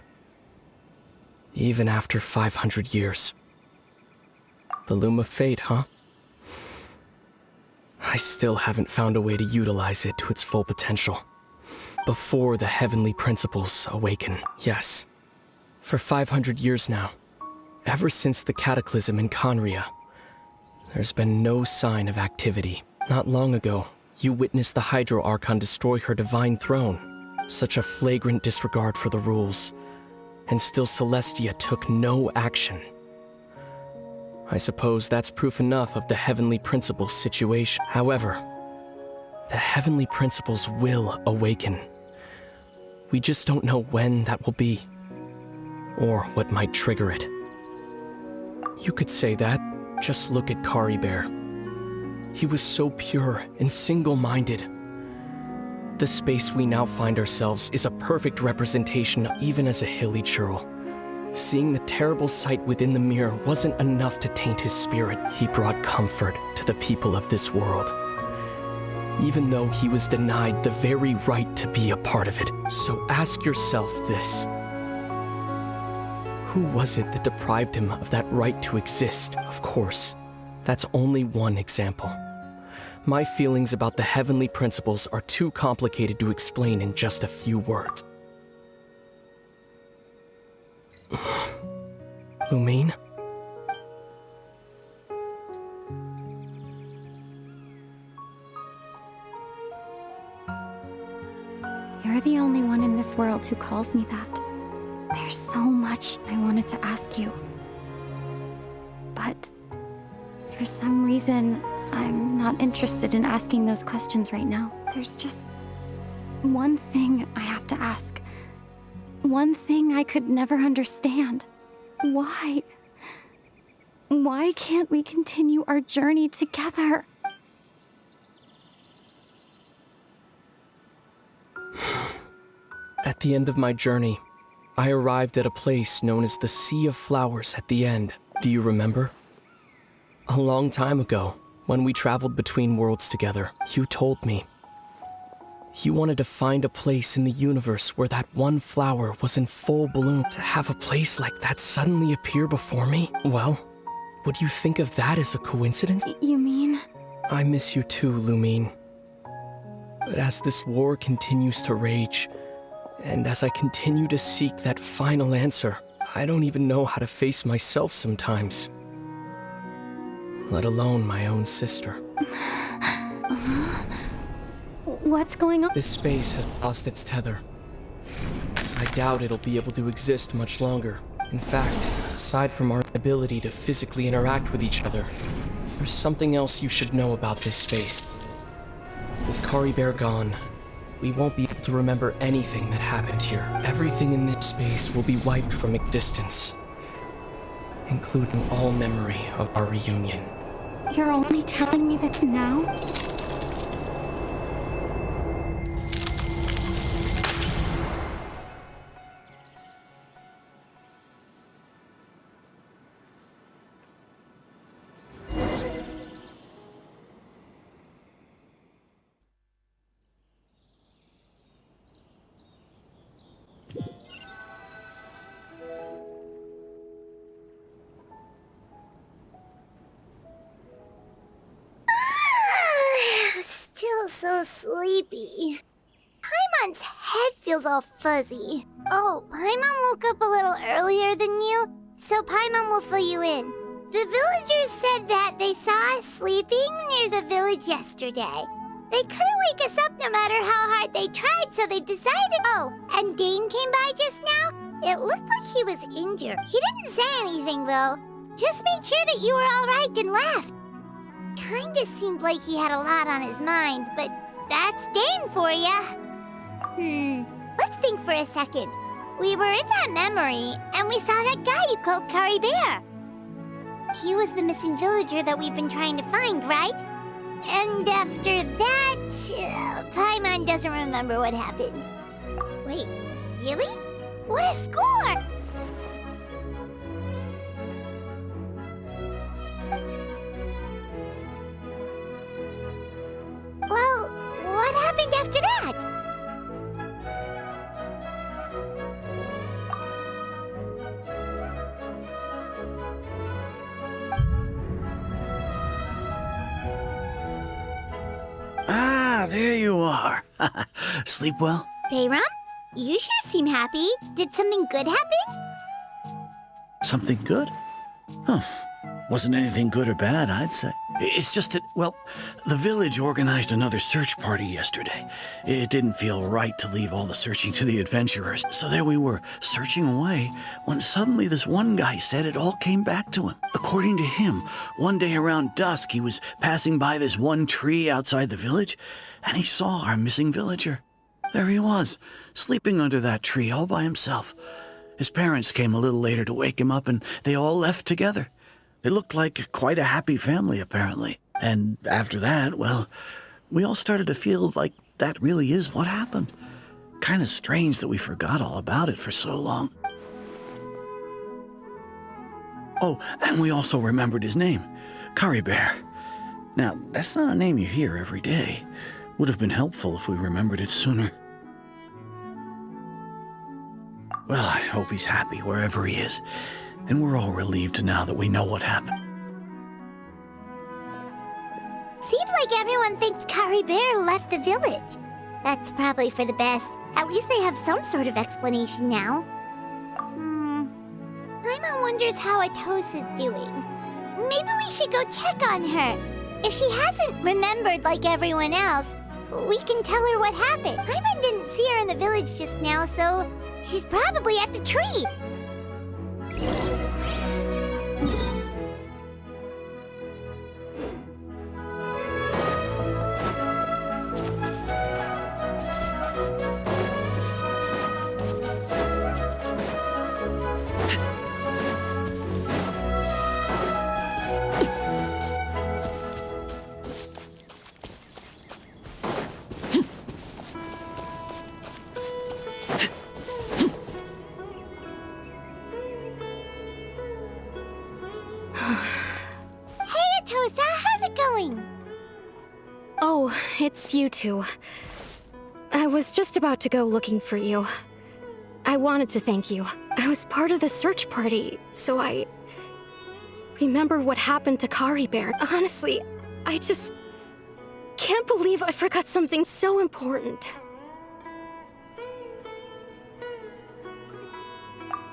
Even after 500 years. The Loom of Fate, huh? I still haven't found a way to utilize it to its full potential. Before the heavenly principles awaken. Yes. For 500 years now, ever since the cataclysm in Conria, there's been no sign of activity. Not long ago, you witnessed the Hydro Archon destroy her divine throne. Such a flagrant disregard for the rules. And still Celestia took no action. I suppose that's proof enough of the Heavenly Principles situation. However, the Heavenly Principles will awaken. We just don't know when that will be, or what might trigger it. You could say that. Just look at Kari Bear. He was so pure and single-minded. The space we now find ourselves is a perfect representation, even as a hilly churl. Seeing the terrible sight within the mirror wasn't enough to taint his spirit. He brought comfort to the people of this world, even though he was denied the very right to be a part of it. So ask yourself this. Who was it that deprived him of that right to exist? Of course, that's only one example. My feelings about the heavenly principles are too complicated to explain in just a few words. Lumine? You're the only one in this world who calls me that. There's so much I wanted to ask you. But for some reason, I'm not interested in asking those questions right now. There's just one thing I have to ask. One thing I could never understand. Why? Why can't we continue our journey together? At the end of my journey, I arrived at a place known as the Sea of Flowers at the end. Do you remember? A long time ago, when we traveled between worlds together, you told me. You wanted to find a place in the universe where that one flower was in full bloom. To have a place like that suddenly appear before me? Well, would you think of that as a coincidence? You mean? I miss you too, Lumine. But as this war continues to rage, and as I continue to seek that final answer, I don't even know how to face myself sometimes. Let alone my own sister. What's going on? This space has lost its tether. I doubt it'll be able to exist much longer. In fact, aside from our ability to physically interact with each other, there's something else you should know about this space. With Kari Bear gone, we won't be able to remember anything that happened here. Everything in this space will be wiped from existence, including all memory of our reunion. You're only telling me this now? Still so sleepy. Paimon's head feels all fuzzy. Oh, Paimon woke up a little earlier than you, so Paimon will fill you in. The villagers said that they saw us sleeping near the village yesterday. They couldn't wake us up no matter how hard they tried, so they decided... Oh, and Dane came by just now. It looked like he was injured. He didn't say anything, though. Just made sure that you were all right and left. Kinda seemed like he had a lot on his mind, but that's Dane for ya. Let's think for a second. We were in that memory, and we saw that guy you called Kari Bear. He was the missing villager that we've been trying to find, right? And after that, Paimon doesn't remember what happened. Wait, really? What a score! Well, what happened after that? Ah, there you are. Sleep well? Bayram, you sure seem happy. Did something good happen? Something good? Huh. Wasn't anything good or bad, I'd say. It's just that, well, the village organized another search party yesterday. It didn't feel right to leave all the searching to the adventurers. So there we were, searching away, when suddenly this one guy said it all came back to him. According to him, one day around dusk, he was passing by this one tree outside the village, and he saw our missing villager. There he was, sleeping under that tree all by himself. His parents came a little later to wake him up, and they all left together. They looked like quite a happy family, apparently. And after that, well, we all started to feel like that really is what happened. Kind of strange that we forgot all about it for so long. Oh, and we also remembered his name, Curry Bear. Now, that's not a name you hear every day. Would have been helpful if we remembered it sooner. Well, I hope he's happy wherever he is, and we're all relieved now that we know what happened. Seems like everyone thinks Curry Bear left the village. That's probably for the best. At least they have some sort of explanation now. Paimon wonders how Atosa's doing. Maybe we should go check on her. If she hasn't remembered like everyone else, we can tell her what happened. Paimon didn't see her in the village just now, so she's probably at the tree. Oh, it's you two. I was just about to go looking for you. I wanted to thank you. I was part of the search party, so I remember what happened to Curry Bear. Honestly, I just can't believe I forgot something so important.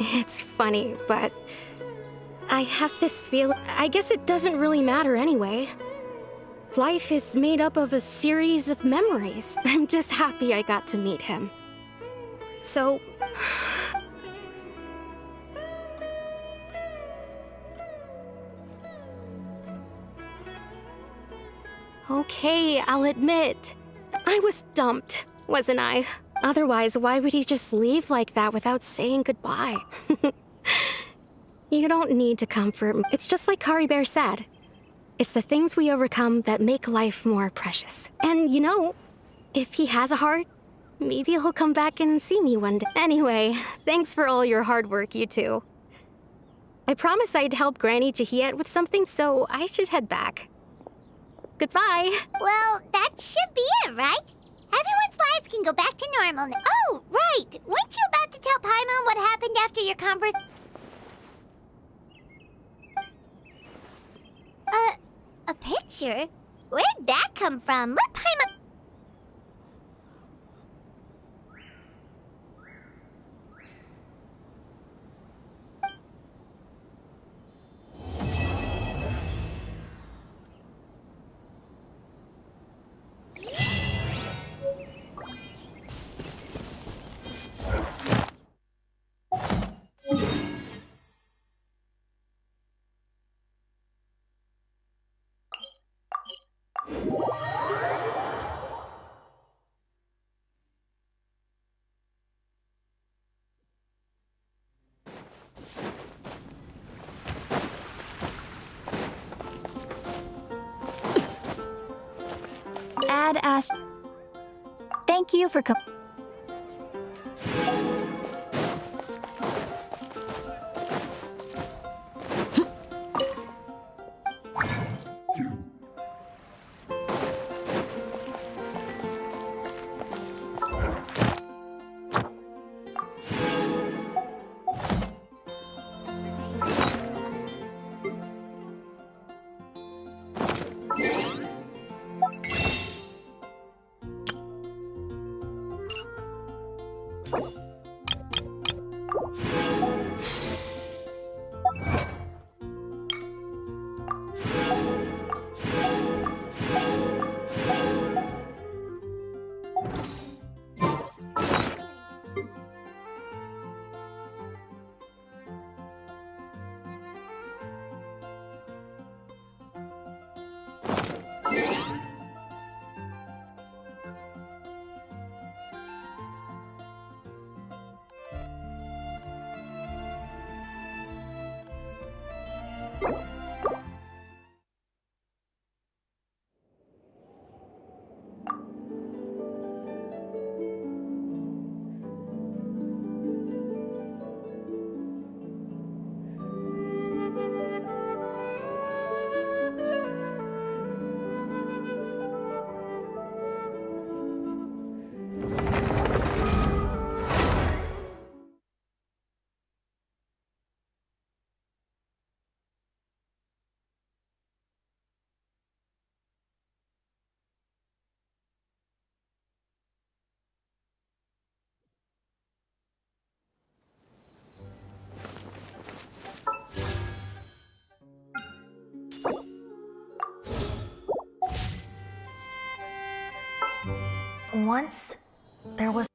It's funny, but I have this feeling. I guess it doesn't really matter anyway. Life is made up of a series of memories. I'm just happy I got to meet him. So... Okay, I'll admit. I was dumped, wasn't I? Otherwise, why would he just leave like that without saying goodbye? You don't need to comfort me. It's just like Curry Bear said. It's the things we overcome that make life more precious. And you know, if he has a heart, maybe he'll come back and see me one day. Anyway, thanks for all your hard work, you two. I promised I'd help Granny Jahiet with something, so I should head back. Goodbye. Well, that should be it, right? Everyone's lives can go back to normal now. Oh, right! Weren't you about to tell Paimon what happened after your conversation? A picture? Where'd that come from? Let Paimon... Ad Ast. Thank you for Once, there was...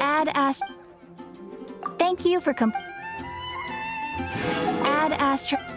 Add Thank you for Add Astro...